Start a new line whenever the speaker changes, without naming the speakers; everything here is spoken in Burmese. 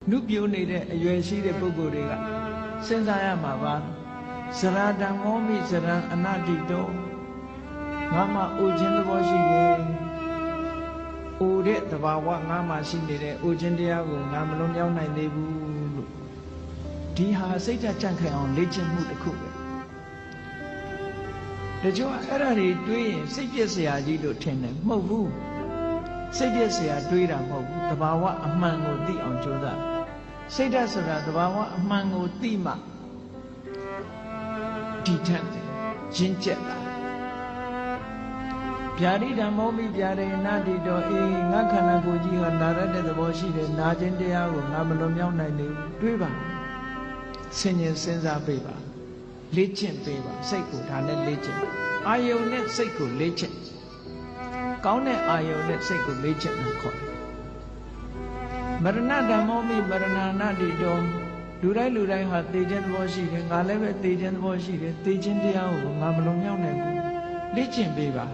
နုပြိုနေတဲ့အရွယ်ရှိတဲ့ပုဂ္ဂိုလ်တွေကစဉ်းစားရမှာပါဇရာတံမောမိဇရံအနတ္တိတောငါမှအိုခြင်းသဘောရှိတယ်အိုတဲ့သဘာဝငါမှရှိနေတဲ့အိုခြင်းတရားကိုငါမလွန်မြောက်နိုင်သေးဘူးလို့ဒီဟာစိတ်ဓာတ်ကြံ့ခိုင်အောင်လေ့ကျင့်မှုတစ်ခုပဲတချို့အဲ့ဒါတွေတွေးရင်စိတ်ပြည့်စရာကြီးလို့ထင်တယ်မဟုတ်ဘူးစိတ်ပြည့်စရာတွေးတာမဟုတ်ဘူးသဘာဝအမှန်ကိုသိအောင်ကြိုးစားစိတ်ဓာတ်ဆိုတာသဘာဝအမှန်ကိုသိမှဒီထက်ရင့်ကျက်တာဗျာဒိဓမ္မောမိဗျာဒိနာတိတောအေးငါခန္ဓာကိုယ်ကြီးဟာနာရတဲ့သဘောရှိတယ်နာခြင်းတရားကိုငါမလွန်မြောက်နိုင်သေးဘူးတွေးပါဆင်ញင်စဉ်းစားပေးပါလေ့ကျင့်ပေးပါစိတ်ကိုဒါနဲ့လေ့ကျင့်အာယုန်နဲ့စိတ်ကိုလေ့ကျင့်ကောင်းတဲ့အာယုန်နဲ့စိတ်ကိုလေ့ကျင့်လို့ခေါ်တယ်မရဏဓမ္မောမိမရဏနာတိတောလူတိုင်းဟာသိခြင်းသဘောရှိတယ်ငါလည်းပဲသိခြင်းသဘောရှိတယ်သိခြင်းတရားကိုငါမလွန်မြောက်နိုင်ဘူးလေ့ကျင့်ပေးပါ